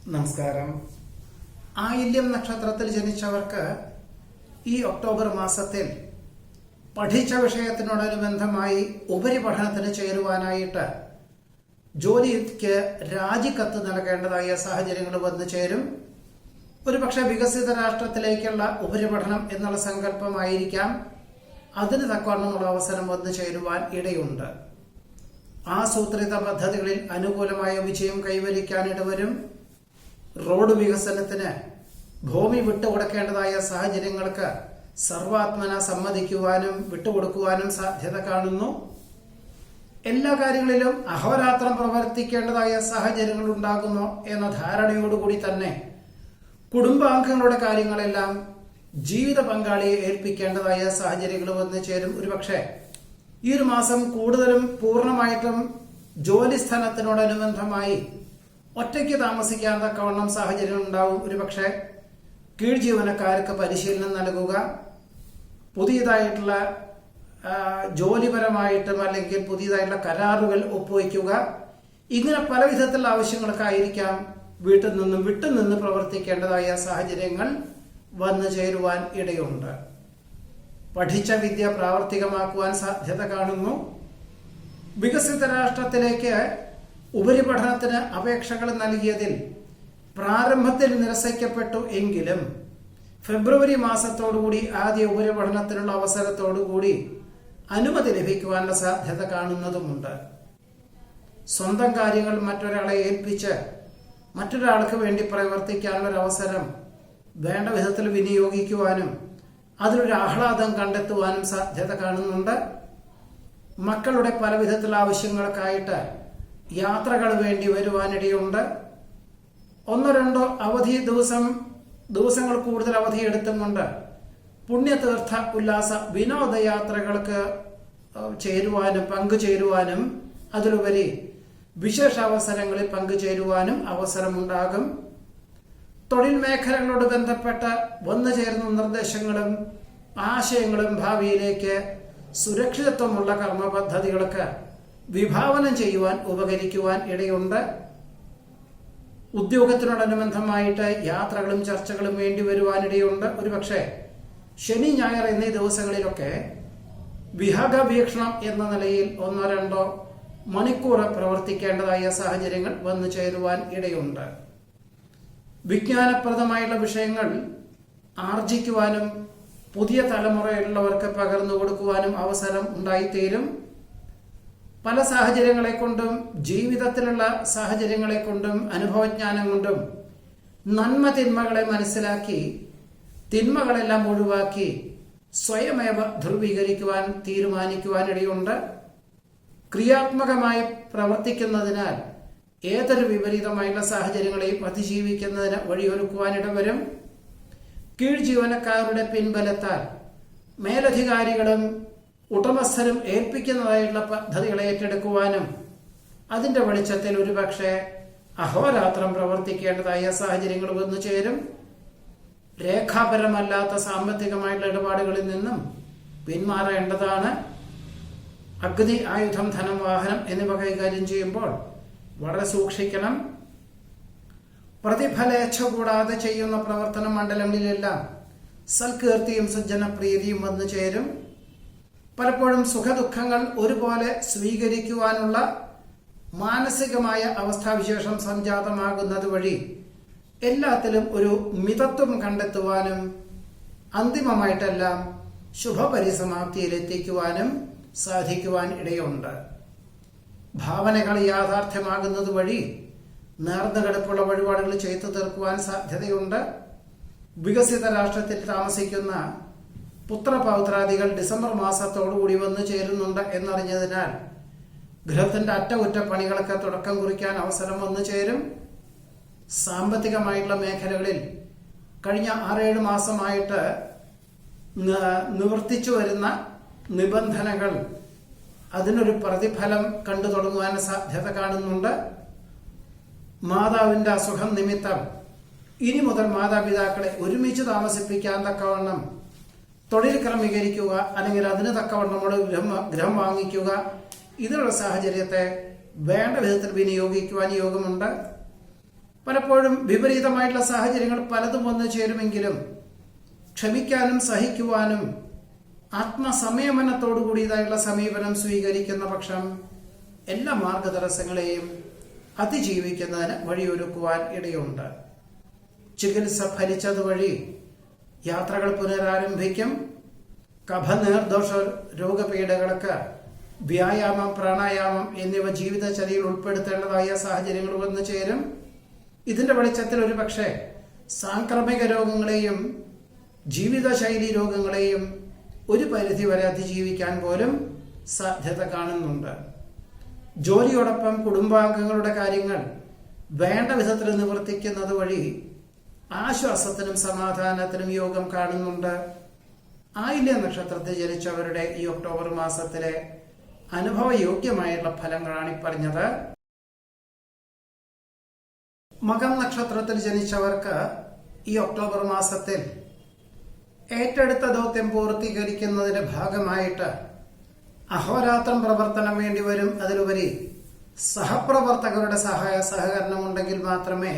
നമസ്കാരം. ആയില്യം നക്ഷത്രത്തിൽ ജനിച്ചവർക്ക് ഈ ഒക്ടോബർ മാസത്തിൽ പഠിച്ച വിഷയത്തിനോടനുബന്ധമായി ഉപരിപഠനത്തിന് ചേരുവാനായിട്ട് ജോലിക്ക് രാജിക്കത്ത് നൽകേണ്ടതായ സാഹചര്യങ്ങൾ വന്നു ചേരും. ഒരുപക്ഷെ വികസിത രാഷ്ട്രത്തിലേക്കുള്ള ഉപരിപഠനം എന്നുള്ള സങ്കല്പമായിരിക്കാം. അതിന് തക്കവണ്ണമുള്ള അവസരം വന്നു ചേരുവാൻ ഇടയുണ്ട്. ആസൂത്രിത പദ്ധതികളിൽ അനുകൂലമായ വിജയം കൈവരിക്കാനിടവരും. റോഡ് വികസനത്തിന് ഭൂമി വിട്ടുകൊടുക്കേണ്ടതായ സാഹചര്യങ്ങൾക്ക് സർവാത്മന സമ്മതിക്കുവാനും വിട്ടുകൊടുക്കുവാനും സാധ്യത കാണുന്നു. എല്ലാ കാര്യങ്ങളിലും അഹോരാത്രം പ്രവർത്തിക്കേണ്ടതായ സാഹചര്യങ്ങൾ ഉണ്ടാകുമോ എന്ന ധാരണയോടുകൂടി തന്നെ കുടുംബാംഗങ്ങളുടെ കാര്യങ്ങളെല്ലാം ജീവിത പങ്കാളിയെ ഏൽപ്പിക്കേണ്ടതായ സാഹചര്യങ്ങൾ വന്നു ചേരും. ഒരുപക്ഷെ ഈ ഒരു മാസം കൂടുതലും പൂർണ്ണമായിട്ടും ജോലി സ്ഥാനത്തിനോടനുബന്ധമായി ഒറ്റയ്ക്ക് താമസിക്കാൻ തക്കവണ്ണം സാഹചര്യം ഉണ്ടാവും. ഒരുപക്ഷെ കീഴ് ജീവനക്കാർക്ക് പരിശീലനം നൽകുക, പുതിയതായിട്ടുള്ള ജോലിപരമായിട്ടും അല്ലെങ്കിൽ പുതിയതായിട്ടുള്ള കരാറുകൾ ഒപ്പുവയ്ക്കുക, ഇങ്ങനെ പല വിധത്തിലുള്ള ആവശ്യങ്ങൾക്കായിരിക്കാം വീട്ടിൽ നിന്നും വിട്ടുനിന്ന് പ്രവർത്തിക്കേണ്ടതായ സാഹചര്യങ്ങൾ വന്നു ചേരുവാൻ ഇടയുണ്ട്. പഠിച്ച വിദ്യ പ്രാവർത്തികമാക്കുവാൻ സാധ്യത കാണുന്നു. വികസിത രാഷ്ട്രത്തിലേക്ക് ഉപരിപഠനത്തിന് അപേക്ഷകൾ നൽകിയതിൽ പ്രാരംഭത്തിൽ നിരസിക്കപ്പെട്ടു എങ്കിലും ഫെബ്രുവരി മാസത്തോടുകൂടി ആദ്യ ഉപരിപഠനത്തിനുള്ള അവസരത്തോടുകൂടി അനുമതി ലഭിക്കുവാനുള്ള സാധ്യത കാണുന്നതുമുണ്ട്. സ്വന്തം കാര്യങ്ങൾ മറ്റൊരാളെ ഏൽപ്പിച്ച് മറ്റൊരാൾക്ക് വേണ്ടി പ്രവർത്തിക്കാനുള്ള അവസരം വേണ്ട വിധത്തിൽ വിനിയോഗിക്കുവാനും അതിലൊരു ആഹ്ലാദം കണ്ടെത്തുവാനും സാധ്യത കാണുന്നുണ്ട്. മക്കളുടെ പല വിധത്തിലുള്ള ആവശ്യങ്ങൾക്കായിട്ട് യാത്രകൾ വേണ്ടി വരുവാനിടയുണ്ട്. ഒന്നോ രണ്ടോ അവധി ദിവസങ്ങൾ കൂടുതൽ അവധി എടുത്തും കൊണ്ട് പുണ്യതീർത്ഥ ഉല്ലാസ വിനോദയാത്രകൾക്ക് പങ്കുചേരുവാനും അതിലുപരി വിശേഷാവസരങ്ങളിൽ പങ്കുചേരുവാനും അവസരമുണ്ടാകും. തൊഴിൽ മേഖലകളോട് ബന്ധപ്പെട്ട വന്നു ചേർന്ന നിർദ്ദേശങ്ങളും ആശയങ്ങളും ഭാവിയിലേക്ക് സുരക്ഷിതത്വമുള്ള കർമ്മ പദ്ധതികൾക്ക് വിഭാവനം ചെയ്യുവാൻ ഉപകരിക്കുവാൻ ഇടയുണ്ട്. ഉദ്യോഗത്തിനോടനുബന്ധമായിട്ട് യാത്രകളും ചർച്ചകളും വേണ്ടി വരുവാനിടയുണ്ട്. ഒരുപക്ഷെ ശനി ഞായർ എന്നീ ദിവസങ്ങളിലൊക്കെ വിഹക വീക്ഷണം എന്ന നിലയിൽ ഒന്നോ രണ്ടോ മണിക്കൂർ പ്രവർത്തിക്കേണ്ടതായ സാഹചര്യങ്ങൾ വന്നു ചേരുവാൻ ഇടയുണ്ട്. വിജ്ഞാനപ്രദമായുള്ള വിഷയങ്ങൾ ആർജിക്കുവാനും പുതിയ തലമുറയിലുള്ളവർക്ക് പകർന്നു കൊടുക്കുവാനും അവസരം ഉണ്ടായിത്തീരും. പല സാഹചര്യങ്ങളെ കൊണ്ടും ജീവിതത്തിലുള്ള സാഹചര്യങ്ങളെ കൊണ്ടും അനുഭവജ്ഞാനം കൊണ്ടും നന്മ തിന്മകളെ മനസ്സിലാക്കി തിന്മകളെല്ലാം ഒഴിവാക്കി സ്വയമേവ ധ്രുവീകരിക്കുവാൻ തീരുമാനിക്കുവാനിടയുണ്ട്. ക്രിയാത്മകമായി പ്രവർത്തിക്കുന്നതിനാൽ ഏതൊരു വിപരീതമായുള്ള സാഹചര്യങ്ങളെയും അതിജീവിക്കുന്നതിന് വഴിയൊരുക്കുവാനിടവരും. കീഴ് ജീവനക്കാരുടെ പിൻബലത്താൽ മേലധികാരികളും ഉടമസ്ഥരും ഏൽപ്പിക്കുന്നതായുള്ള പദ്ധതികളെ ഏറ്റെടുക്കുവാനും അതിന്റെ വെളിച്ചത്തിൽ ഒരുപക്ഷെ അഹോരാത്രം പ്രവർത്തിക്കേണ്ടതായ സാഹചര്യങ്ങൾ വന്നു ചേരും. രേഖാപരമല്ലാത്ത സാമ്പത്തികമായിട്ടുള്ള ഇടപാടുകളിൽ നിന്നും പിന്മാറേണ്ടതാണ്. അഗ്നി, ആയുധം, ധനം, വാഹനം എന്നിവ കൈകാര്യം ചെയ്യുമ്പോൾ വളരെ സൂക്ഷിക്കണം. പ്രതിഫലേച്ഛ കൂടാതെ ചെയ്യുന്ന പ്രവർത്തന മണ്ഡലങ്ങളിലെല്ലാം സൽകീർത്തിയും സജ്ജനപ്രീതിയും വന്നു ചേരും. പലപ്പോഴും സുഖദുഃഖങ്ങൾ ഒരുപോലെ സ്വീകരിക്കുവാനുള്ള മാനസികമായ അവസ്ഥാവിശേഷം സംജാതമാകുന്നത് വഴി എല്ലാത്തിലും ഒരു മിതത്വം കണ്ടെത്തുവാനും അന്തിമമായിട്ടെല്ലാം ശുഭപരിസമാപ്തിയിലെത്തിക്കുവാനും സാധിക്കുവാൻ ഇടയുണ്ട്. ഭാവനകൾ യാഥാർത്ഥ്യമാകുന്നത് വഴി നേർന്നുകിടപ്പുള്ള വഴിപാടുകൾ ചെയ്തു തീർക്കുവാൻ സാധ്യതയുണ്ട്. വികസിത രാഷ്ട്രത്തിൽ താമസിക്കുന്ന പുത്രപൗത്രാദികൾ ഡിസംബർ മാസത്തോടുകൂടി വന്നു ചേരുന്നുണ്ട് എന്നറിഞ്ഞതിനാൽ ഗൃഹത്തിന്റെ അറ്റകുറ്റപ്പണികൾക്ക് തുടക്കം കുറിക്കാൻ അവസരം വന്നു ചേരും. സാമ്പത്തികമായിട്ടുള്ള മേഖലകളിൽ കഴിഞ്ഞ 6-7 മാസമായിട്ട് നിവർത്തിച്ചു വരുന്ന നിബന്ധനകൾ അതിനൊരു പ്രതിഫലം കണ്ടു തുടങ്ങുവാൻ സാധ്യത കാണുന്നുണ്ട്. മാതാവിന്റെ അസുഖം നിമിത്തം ഇനി മുതൽ മാതാപിതാക്കളെ ഒരുമിച്ച് താമസിപ്പിക്കാൻ തക്കവണ്ണം തൊഴിൽ ക്രമീകരിക്കുക അല്ലെങ്കിൽ അതിന് തക്കവണ്ണമുള്ള ഗൃഹം വാങ്ങിക്കുക, ഇതിനുള്ള സാഹചര്യത്തെ വേണ്ട വിധത്തിൽ വിനിയോഗിക്കുവാൻ യോഗമുണ്ട്. പലപ്പോഴും വിപരീതമായിട്ടുള്ള സാഹചര്യങ്ങൾ പലതും വന്നു ചേരുമെങ്കിലും ക്ഷമിക്കാനും സഹിക്കുവാനും ആത്മസംയമനത്തോടുകൂടിയതായുള്ള സമീപനം സ്വീകരിക്കുന്ന പക്ഷം എല്ലാ മാർഗതടസ്സങ്ങളെയും അതിജീവിക്കുന്നതിന് വഴിയൊരുക്കുവാൻ ഇടയുണ്ട്. ചികിത്സ ഫലിച്ചതുവഴി യാത്രകൾ പുനരാരംഭിക്കും. കഫനീർദോഷ രോഗപീഠകൾക്ക് വ്യായാമം, പ്രാണായാമം എന്നിവ ജീവിതചര്യയിൽ ഉൾപ്പെടുത്തേണ്ടതായ സാഹചര്യങ്ങൾ വന്നു ചേരും. ഇതിന്റെ വെളിച്ചത്തിൽ ഒരു പക്ഷേ സാംക്രമിക രോഗങ്ങളെയും ജീവിതശൈലി രോഗങ്ങളെയും ഒരു പരിധിവരെ അതിജീവിക്കാൻ പോലും സാധ്യത കാണുന്നുണ്ട്. ജോലിയോടൊപ്പം കുടുംബാംഗങ്ങളുടെ കാര്യങ്ങൾ വേണ്ട വിധത്തിൽ നിവർത്തിക്കുന്നത് വഴി ആശ്വാസത്തിനും സമാധാനത്തിനും യോഗം കാണുന്നുണ്ട്. ആയില്യ നക്ഷത്രത്തിൽ ജനിച്ചവരുടെ ഈ ഒക്ടോബർ മാസത്തിലെ അനുഭവയോഗ്യമായുള്ള ഫലങ്ങളാണ് ഈ പറഞ്ഞത്. മകം നക്ഷത്രത്തിൽ ജനിച്ചവർക്ക് ഈ ഒക്ടോബർ മാസത്തിൽ ഏറ്റെടുത്ത ദൗത്യം പൂർത്തീകരിക്കുന്നതിന്റെ ഭാഗമായിട്ട് അഹോരാത്രം പ്രവർത്തനം വേണ്ടിവരും. അതിലുപരി സഹപ്രവർത്തകരുടെ സഹായ സഹകരണം ഉണ്ടെങ്കിൽ മാത്രമേ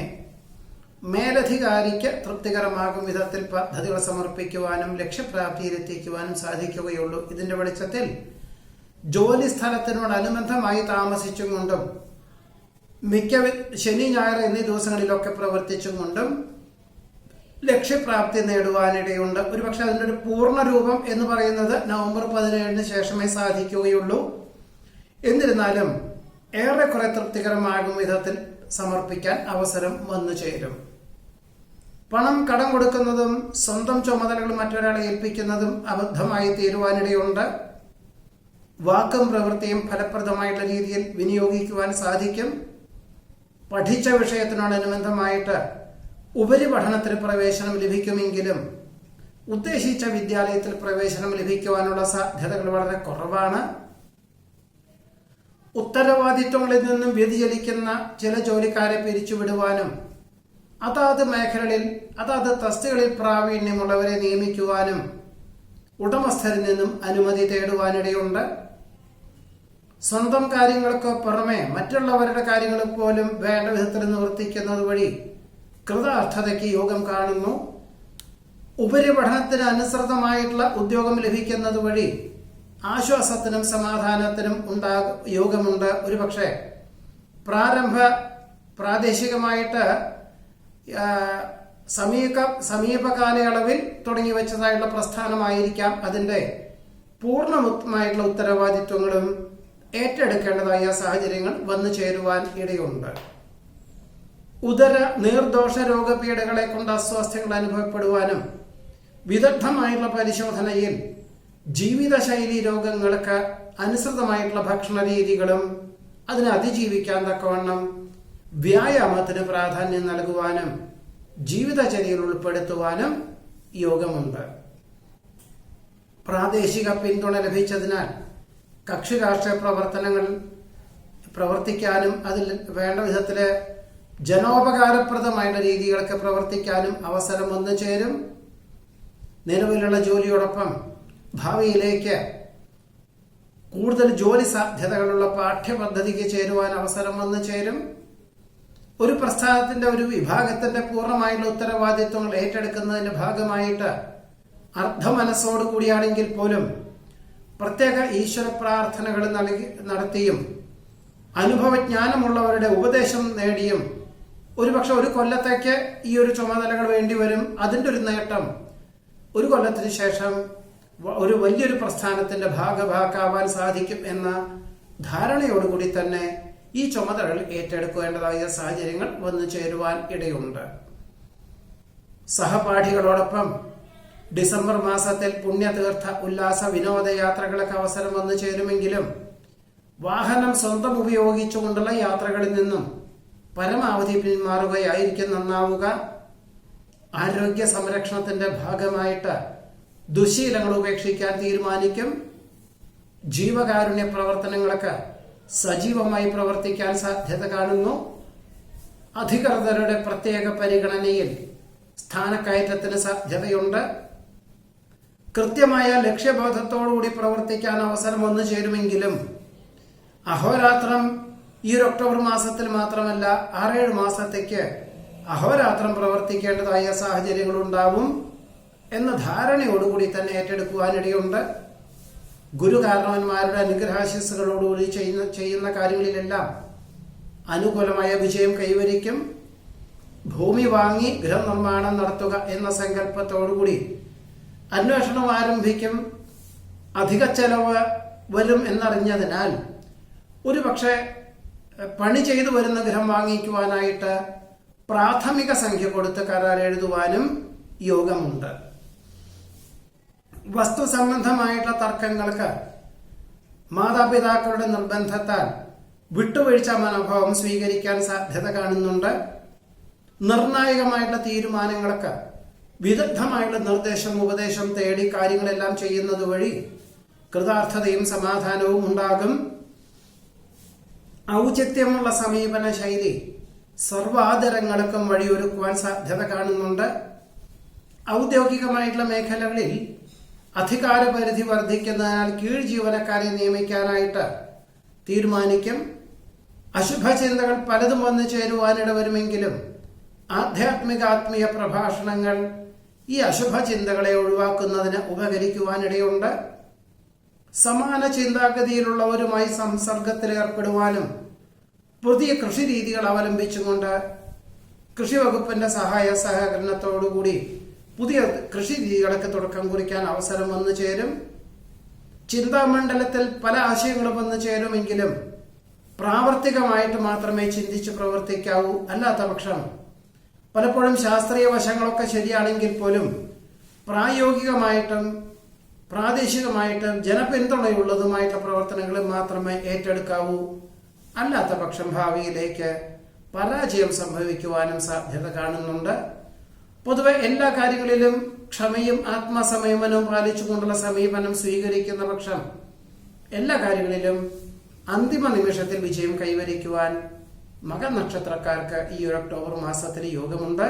മേലധികാരിക്ക് തൃപ്തികരമാകും വിധത്തിൽ പദ്ധതികൾ സമർപ്പിക്കുവാനും ലക്ഷ്യപ്രാപ്തിയിലെത്തിക്കുവാനും സാധിക്കുകയുള്ളൂ. ഇതിന്റെ വെളിച്ചത്തിൽ ജോലി സ്ഥലത്തിനോടനുബന്ധമായി താമസിച്ചും കൊണ്ടും മിക്ക ശനി, ഞായർ എന്നീ ദിവസങ്ങളിലൊക്കെ പ്രവർത്തിച്ചും കൊണ്ടും ലക്ഷ്യപ്രാപ്തി നേടുവാനിടയുണ്ട്. ഒരുപക്ഷെ അതിൻ്റെ ഒരു പൂർണ്ണ രൂപം എന്ന് പറയുന്നത് നവംബർ 17 ശേഷമേ സാധിക്കുകയുള്ളൂ. എന്നിരുന്നാലും ഏറെക്കുറെ തൃപ്തികരമാകും വിധത്തിൽ സമർപ്പിക്കാൻ അവസരം വന്നു ചേരും. പണം കടം കൊടുക്കുന്നതും സ്വന്തം ചുമതലകൾ മറ്റൊരാളെ ഏൽപ്പിക്കുന്നതും അബദ്ധമായി തീരുവാനിടയുണ്ട്. വാക്കും പ്രവൃത്തിയും ഫലപ്രദമായിട്ടുള്ള രീതിയിൽ വിനിയോഗിക്കുവാൻ സാധിക്കും. പഠിച്ച വിഷയത്തിനോടനുബന്ധമായിട്ട് ഉപരിപഠനത്തിന് പ്രവേശനം ലഭിക്കുമെങ്കിലും ഉദ്ദേശിച്ച വിദ്യാലയത്തിൽ പ്രവേശനം ലഭിക്കുവാനുള്ള സാധ്യതകൾ വളരെ കുറവാണ്. ഉത്തരവാദിത്വങ്ങളിൽ നിന്നും വ്യതിചലിക്കുന്ന ചില ജോലിക്കാരെ പിരിച്ചുവിടുവാനും അതാത് മേഖലകളിൽ അതാത് തസ്തികളിൽ പ്രാവീണ്യമുള്ളവരെ നിയമിക്കുവാനും ഉടമസ്ഥരിൽ നിന്നും അനുമതി തേടുവാനിടയുണ്ട്. സ്വന്തം കാര്യങ്ങൾക്ക് പുറമെ മറ്റുള്ളവരുടെ കാര്യങ്ങൾ പോലും വേണ്ട വിധത്തിൽ നിവർത്തിക്കുന്നത് വഴി കൃതാർത്ഥതയ്ക്ക് യോഗം കാണുന്നു. ഉപരിപഠനത്തിന് അനുസൃതമായിട്ടുള്ള ഉദ്യോഗം ലഭിക്കുന്നത് വഴി ആശ്വാസത്തിനും സമാധാനത്തിനും യോഗമുണ്ട്. ഒരുപക്ഷെ പ്രാദേശികമായിട്ട് സമീപകാലയളവിൽ തുടങ്ങി വെച്ചതായുള്ള പ്രസ്ഥാനമായിരിക്കാം അതിന്റെ പൂർണ്ണമായിട്ടുള്ള ഉത്തരവാദിത്വങ്ങളും ഏറ്റെടുക്കേണ്ടതായ സാഹചര്യങ്ങൾ വന്നു ചേരുവാൻ ഇടയുണ്ട്. ഉദര നീർദോഷ രോഗപീഠകളെ കൊണ്ട് അസ്വാസ്ഥ്യങ്ങൾ അനുഭവപ്പെടുവാനും വിദഗ്ധമായിട്ടുള്ള പരിശോധനയിൽ ജീവിതശൈലി രോഗങ്ങൾക്ക് അനുസൃതമായിട്ടുള്ള ഭക്ഷണ രീതികളും അതിനെ അതിജീവിക്കാൻ തക്കവണ്ണം വ്യായാമത്തിന് പ്രാധാന്യം നൽകുവാനും ജീവിതചര്യയിൽ ഉൾപ്പെടുത്തുവാനും യോഗമുണ്ട്. പ്രാദേശിക പിന്തുണ ലഭിച്ചതിനാൽ കക്ഷി രാഷ്ട്രീയ പ്രവർത്തനങ്ങൾ പ്രവർത്തിക്കാനും അതിൽ വേണ്ട വിധത്തില് ജനോപകാരപ്രദമായ രീതികളൊക്കെ പ്രവർത്തിക്കാനും അവസരം വന്നു ചേരും. നിലവിലുള്ള ജോലിയോടൊപ്പം ഭാവിയിലേക്ക് കൂടുതൽ ജോലി സാധ്യതകളുള്ള പാഠ്യപദ്ധതിക്ക് ചേരുവാൻ അവസരം വന്നു ചേരും. ഒരു പ്രസ്ഥാനത്തിന്റെ ഒരു വിഭാഗത്തിന്റെ പൂർണ്ണമായുള്ള ഉത്തരവാദിത്വങ്ങൾ ഏറ്റെടുക്കുന്നതിന്റെ ഭാഗമായിട്ട് അർദ്ധമനസ്സോടു കൂടിയാണെങ്കിൽ പോലും പ്രത്യേക ഈശ്വര പ്രാർത്ഥനകൾ നടത്തിയും അനുഭവജ്ഞാനമുള്ളവരുടെ ഉപദേശം നേടിയും ഒരുപക്ഷെ ഒരു കൊല്ലത്തേക്ക് ഈ ഒരു ചുമതലകൾ വേണ്ടിവരും. അതിൻ്റെ ഒരു നേട്ടം ഒരു കൊല്ലത്തിന് ശേഷം ഒരു വലിയൊരു പ്രസ്ഥാനത്തിന്റെ ഭാഗഭാക്കാവാൻ സാധിക്കും എന്ന ധാരണയോടുകൂടി തന്നെ ഈ ചുമതലകൾ ഏറ്റെടുക്കേണ്ടതായ സാഹചര്യങ്ങൾ വന്നു ചേരുവാൻ ഇടയുണ്ട്. സഹപാഠികളോടൊപ്പം ഡിസംബർ മാസത്തിൽ പുണ്യതീർത്ഥ ഉല്ലാസ വിനോദയാത്രകൾക്ക് അവസരം വന്നു ചേരുമെങ്കിലും വാഹനം സ്വന്തം ഉപയോഗിച്ചുകൊണ്ടുള്ള യാത്രകളിൽ നിന്നും പരമാവധി പിന്മാറുകയായിരിക്കും നന്നാവുക. ആരോഗ്യ സംരക്ഷണത്തിന്റെ ഭാഗമായിട്ട് ദുശീലങ്ങൾ ഉപേക്ഷിക്കാൻ തീരുമാനിക്കും. ജീവകാരുണ്യ പ്രവർത്തനങ്ങൾക്ക് സജീവമായി പ്രവർത്തിക്കാൻ സാധ്യത കാണുന്നു. അധികൃതരുടെ പ്രത്യേക പരിഗണനയിൽ സ്ഥാനക്കയറ്റത്തിന് സാധ്യതയുണ്ട്. കൃത്യമായ ലക്ഷ്യബോധത്തോടുകൂടി പ്രവർത്തിക്കാൻ അവസരം വന്നു ചേരുമെങ്കിലും അഹോരാത്രം ഈ ഒരു ഒക്ടോബർ മാസത്തിൽ മാത്രമല്ല 6-7 മാസത്തേക്ക് അഹോരാത്രം പ്രവർത്തിക്കേണ്ടതായ സാഹചര്യങ്ങളുണ്ടാവും എന്ന ധാരണയോടുകൂടി തന്നെ ഏറ്റെടുക്കുവാനിടയുണ്ട്. ഗുരുകാരണവന്മാരുടെ അനുഗ്രഹാശിസ്സുകളോടുകൂടി ചെയ്യുന്ന കാര്യങ്ങളിലെല്ലാം അനുകൂലമായ വിജയം കൈവരിക്കും. ഭൂമി വാങ്ങി ഗൃഹനിർമ്മാണം നടത്തുക എന്ന സങ്കല്പത്തോടുകൂടി അന്വേഷണം ആരംഭിക്കും. അധിക ചെലവ് വരും എന്നറിഞ്ഞതിനാൽ ഒരുപക്ഷെ പണി ചെയ്തു വരുന്ന ഗൃഹം വാങ്ങിക്കുവാനായിട്ട് പ്രാഥമിക സംഖ്യ കൊടുത്ത് കരാർ എഴുതുവാനും യോഗമുണ്ട്. വസ്തു സംബന്ധമായിട്ടുള്ള തർക്കങ്ങൾക്ക് മാതാപിതാക്കളുടെ നിർബന്ധത്താൽ വിട്ടുവീഴ്ച മനോഭാവം സ്വീകരിക്കാൻ സാധ്യത കാണുന്നുണ്ട്. നിർണായകമായിട്ടുള്ള തീരുമാനങ്ങൾക്ക് വിദഗ്ധമായിട്ടുള്ള നിർദ്ദേശം ഉപദേശം തേടി കാര്യങ്ങളെല്ലാം ചെയ്യുന്നത് വഴി കൃതാർത്ഥതയും സമാധാനവും ഉണ്ടാകും. ഔചിത്യമുള്ള സമീപന ശൈലി സർവാദരങ്ങൾക്കും വഴിയൊരുക്കുവാൻ സാധ്യത കാണുന്നുണ്ട്. ഔദ്യോഗികമായിട്ടുള്ള മേഖലകളിൽ അധികാരപരിധി വർദ്ധിക്കുന്നതിനാൽ കീഴ് ജീവനക്കാരെ നിയമിക്കാനായിട്ട് തീരുമാനിക്കും. അശുഭചിന്തകൾ പലതും വന്നു ചേരുവാനിട വരുമെങ്കിലും ആധ്യാത്മിക പ്രഭാഷണങ്ങൾ ഈ അശുഭചിന്തകളെ ഒഴിവാക്കുന്നതിന് ഉപകരിക്കുവാനിടയുണ്ട്. സമാന ചിന്താഗതിയിലുള്ളവരുമായി സംസർഗത്തിൽ ഏർപ്പെടുവാനും പുതിയ കൃഷി രീതികൾ അവലംബിച്ചുകൊണ്ട് കൃഷി വകുപ്പിന്റെ സഹായ സഹകരണത്തോടുകൂടി പുതിയ കൃഷി രീതികൾക്ക് തുടക്കം കുറിക്കാൻ അവസരം വന്നു ചേരും. ചിന്താമണ്ഡലത്തിൽ പല ആശയങ്ങളും വന്നു ചേരുമെങ്കിലും പ്രാവർത്തികമായിട്ട് മാത്രമേ ചിന്തിച്ച് പ്രവർത്തിക്കാവൂ. അല്ലാത്ത പക്ഷം പലപ്പോഴും ശാസ്ത്രീയ വശങ്ങളൊക്കെ ശരിയാണെങ്കിൽ പോലും പ്രായോഗികമായിട്ടും പ്രാദേശികമായിട്ടും ജനപിന്തുണയുള്ളതുമായിട്ടുള്ള പ്രവർത്തനങ്ങൾ മാത്രമേ ഏറ്റെടുക്കാവൂ. അല്ലാത്ത പക്ഷം ഭാവിയിലേക്ക് പരാജയം സംഭവിക്കുവാനും സാധ്യത കാണുന്നുണ്ട്. പൊതുവെ എല്ലാ കാര്യങ്ങളിലും ക്ഷമയും ആത്മസംയമനവും പാലിച്ചുകൊണ്ടുള്ള സമീപനം സ്വീകരിക്കുന്ന പക്ഷം എല്ലാ കാര്യങ്ങളിലും അന്തിമ നിമിഷത്തിൽ വിജയം കൈവരിക്കുവാൻ മകനക്ഷത്രക്കാർക്ക് ഈ ഒരു ഒക്ടോബർ മാസത്തിൽ യോഗമുണ്ട്.